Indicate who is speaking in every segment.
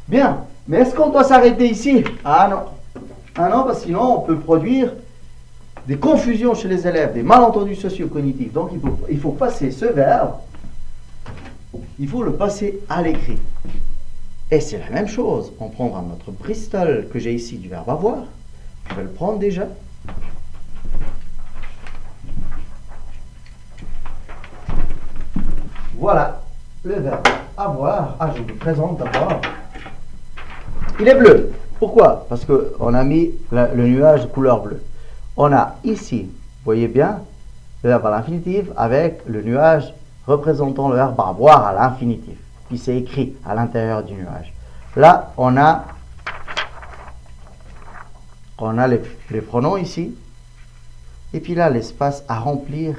Speaker 1: Bien, mais est-ce qu'on doit s'arrêter ici? Ah non. Ah non, parce que sinon on peut produire des confusions chez les élèves, des malentendus socio-cognitifs. Donc il faut passer ce verbe, il faut le passer à l'écrit. Et c'est la même chose. On prendra notre Bristol que j'ai ici du verbe avoir. Je vais le prendre déjà. Voilà le verbe avoir. Ah, je vous présente d'abord. Il est bleu. Pourquoi? Parce qu'on a mis le nuage de couleur bleue. On a ici, vous voyez bien, le verbe à l'infinitif avec le nuage représentant le verbe avoir à l'infinitif. Puis c'est écrit à l'intérieur du nuage. Là, on a les pronoms ici. Et puis là, l'espace à remplir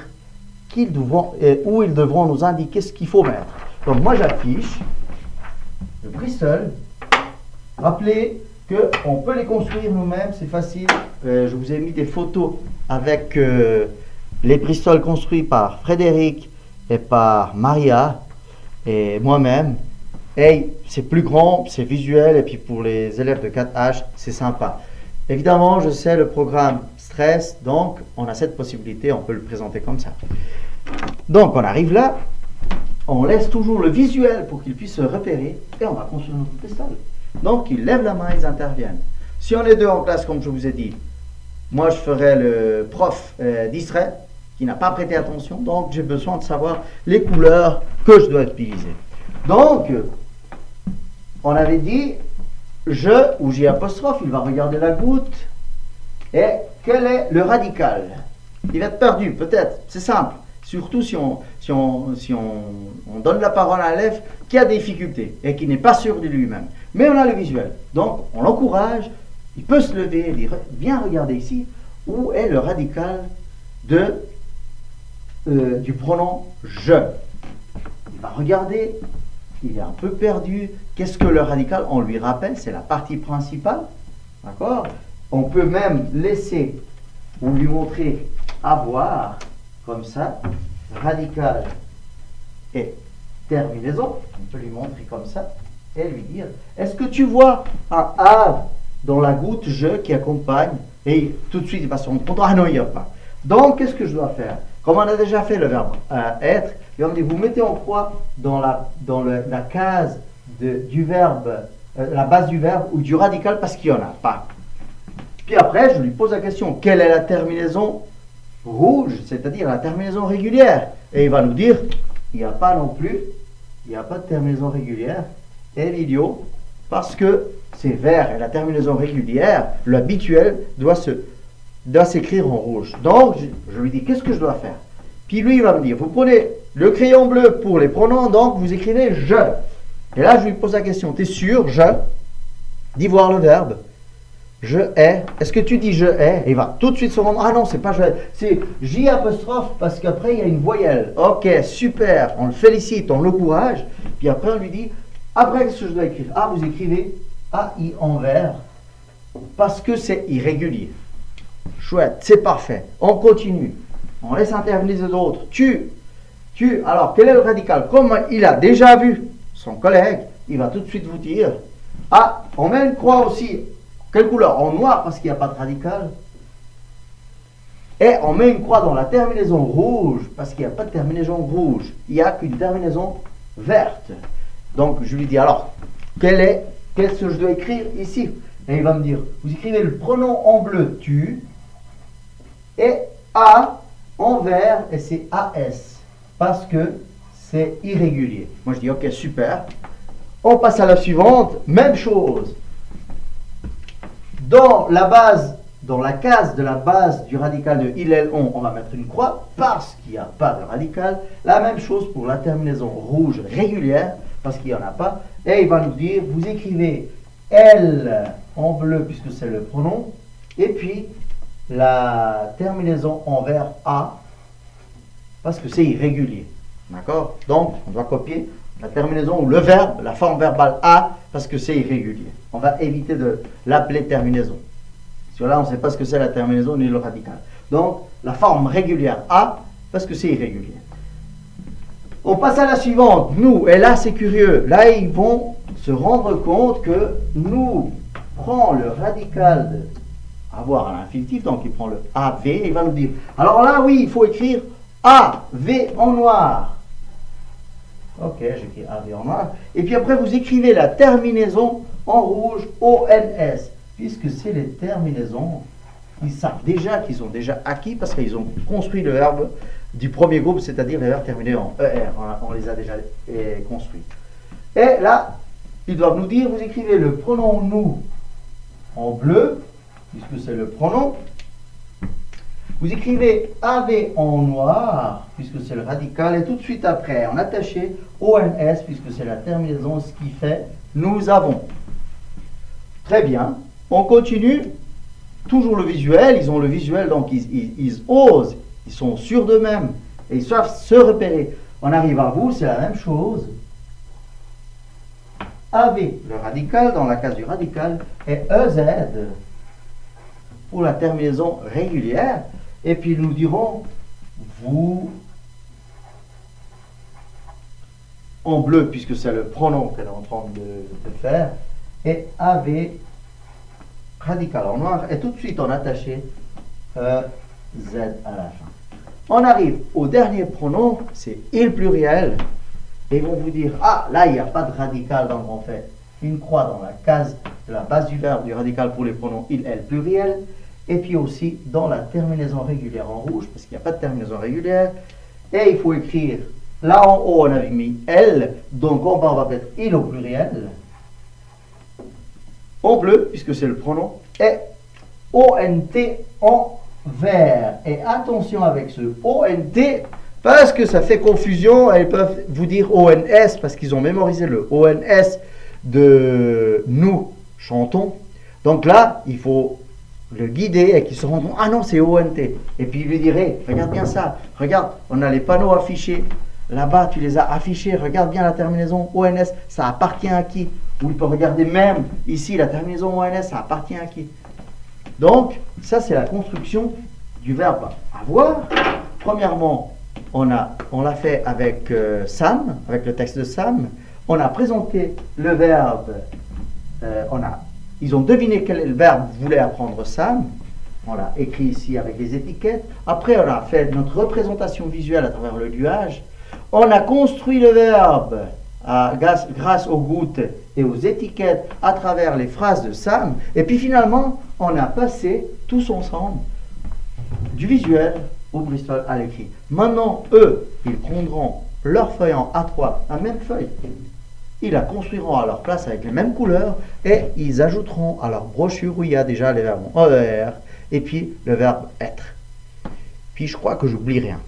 Speaker 1: où ils devront nous indiquer ce qu'il faut mettre. Donc moi, j'affiche le Bristol. Rappelez qu'on peut les construire nous-mêmes, c'est facile. Je vous ai mis des photos avec les Bristol construits par Frédéric et par Maria et moi-même. Et c'est plus grand, c'est visuel, et puis pour les élèves de 4H, c'est sympa. Évidemment, je sais le programme stress, donc on a cette possibilité, on peut le présenter comme ça. Donc on arrive là, on laisse toujours le visuel pour qu'ils puissent se repérer, et on va construire notre Bristol. Donc, ils lèvent la main, ils interviennent. Si on est deux en classe, comme je vous ai dit, moi, je ferai le prof distrait, qui n'a pas prêté attention. Donc, j'ai besoin de savoir les couleurs que je dois utiliser. Donc, on avait dit, je ou J apostrophe, il va regarder la goutte. Et quel est le radical? Il va être perdu, peut-être. C'est simple. Surtout si on donne la parole à un élève qui a des difficultés et qui n'est pas sûr de lui-même. Mais on a le visuel. Donc, on l'encourage, il peut se lever et dire, viens regarder ici, où est le radical du pronom je. Il va regarder, il est un peu perdu. Qu'est-ce que le radical? On lui rappelle, c'est la partie principale. D'accord? On peut même laisser ou lui montrer avoir, comme ça, radical et terminaison. On peut lui montrer comme ça et lui dire, est-ce que tu vois un have dans la goutte je qui accompagne? Et tout de suite il va se rendre compte, ah non, il n'y a pas. Donc qu'est-ce que je dois faire? Comme on a déjà fait le verbe être, il va me dire, vous mettez en croix dans la case du verbe, la base du verbe ou du radical parce qu'il n'y en a pas. Puis après, je lui pose la question, quelle est la terminaison rouge, c'est-à-dire la terminaison régulière? Et il va nous dire, il n'y a pas non plus, il n'y a pas de terminaison régulière. Et l'idiot, parce que c'est vert et la terminaison régulière, l'habituel, doit s'écrire en rouge. Donc, je lui dis, qu'est-ce que je dois faire? Puis lui, il va me dire, vous prenez le crayon bleu pour les pronoms, donc vous écrivez je. Et là, je lui pose la question, t'es sûr, je? Dis voir le verbe. Je hais. Est-ce que tu dis je hais? Et il va tout de suite se rendre. Ah non, c'est pas je hais. C'est J apostrophe parce qu'après il y a une voyelle. Ok, super. On le félicite, on l'encourage. Puis après on lui dit, après qu'est-ce que je dois écrire? Ah, vous écrivez AI en vert parce que c'est irrégulier. Chouette, c'est parfait. On continue. On laisse intervenir les autres. Alors, quel est le radical? Comme il a déjà vu son collègue, il va tout de suite vous dire, ah, on met une croix aussi. Quelle couleur? En noir parce qu'il n'y a pas de radical. Et on met une croix dans la terminaison rouge parce qu'il n'y a pas de terminaison rouge. Il n'y a qu'une terminaison verte. Donc je lui dis alors, qu'est-ce que je dois écrire ici? Et il va me dire, vous écrivez le pronom en bleu tu et A en vert et c'est AS parce que c'est irrégulier. Moi je dis ok super. On passe à la suivante, même chose. Dans la case de la base du radical de il, elle, on va mettre une croix parce qu'il n'y a pas de radical. La même chose pour la terminaison rouge régulière parce qu'il n'y en a pas. Et il va nous dire, vous écrivez elle en bleu puisque c'est le pronom. Et puis la terminaison en vert A parce que c'est irrégulier. D'accord? Donc on doit copier la terminaison ou le verbe, la forme verbale A parce que c'est irrégulier. On va éviter de l'appeler terminaison. Sur là, on ne sait pas ce que c'est la terminaison ni le radical. Donc, la forme régulière A, parce que c'est irrégulier. On passe à la suivante. Nous, et là c'est curieux. Là ils vont se rendre compte que nous prend le radical de avoir à l'infinitif, donc il prend le AV et il va nous dire. Alors là, oui, il faut écrire AV en noir. Ok, j'écris AV en noir. Et puis après, vous écrivez la terminaison en rouge ONS, puisque c'est les terminaisons qu'ils savent déjà, qu'ils ont déjà acquis, parce qu'ils ont construit le verbe du premier groupe, c'est-à-dire les verbes terminés en ER. On les a déjà construits. Et là, ils doivent nous dire, vous écrivez le pronom nous en bleu, puisque c'est le pronom. Vous écrivez AV en noir, puisque c'est le radical, et tout de suite après, en attaché, ONS, puisque c'est la terminaison, ce qui fait nous avons. Très bien. On continue. Toujours le visuel. Ils ont le visuel, donc ils osent, ils sont sûrs d'eux-mêmes, et ils savent se repérer. On arrive à vous, c'est la même chose. AV, le radical, dans la case du radical, et EZ pour la terminaison régulière. Et puis nous dirons vous en bleu, puisque c'est le pronom qu'elle est en train de faire, et AV radical en noir, et tout de suite on attaché Z à la fin. On arrive au dernier pronom, c'est il pluriel, et ils vont vous dire, ah là il n'y a pas de radical, donc on fait une croix dans la case de la base du verbe du radical pour les pronoms il, elle pluriel, et puis aussi dans la terminaison régulière en rouge, parce qu'il n'y a pas de terminaison régulière, et il faut écrire, là en haut on avait mis elle, donc en bas on va mettre il au pluriel, en bleu, puisque c'est le pronom, et ONT en vert. Et attention avec ce ONT, parce que ça fait confusion, et ils peuvent vous dire ONS, parce qu'ils ont mémorisé le ONS de nous chantons. Donc là, il faut le guider et qu'il se rende compte, ah non, c'est ONT. Et puis il lui dirait, regarde bien ça, regarde, on a les panneaux affichés, là-bas tu les as affichés, regarde bien la terminaison ONS, ça appartient à qui? Ou il peut regarder même ici la terminaison ONS, ça appartient à qui? Donc, ça c'est la construction du verbe avoir. Premièrement, on l'a fait avec Sam, avec le texte de Sam. On a présenté le verbe, ils ont deviné quel verbe voulait apprendre Sam. On l'a écrit ici avec les étiquettes. Après, on a fait notre représentation visuelle à travers le nuage. On a construit le verbe grâce aux gouttes et aux étiquettes à travers les phrases de Sam. Et puis finalement, on a passé tous ensemble du visuel au Bristol à l'écrit. Maintenant, eux, ils prendront leur feuille en A3, la même feuille. Ils la construiront à leur place avec les mêmes couleurs et ils ajouteront à leur brochure où il y a déjà les verbes ER et puis le verbe être. Puis je crois que j'oublie rien.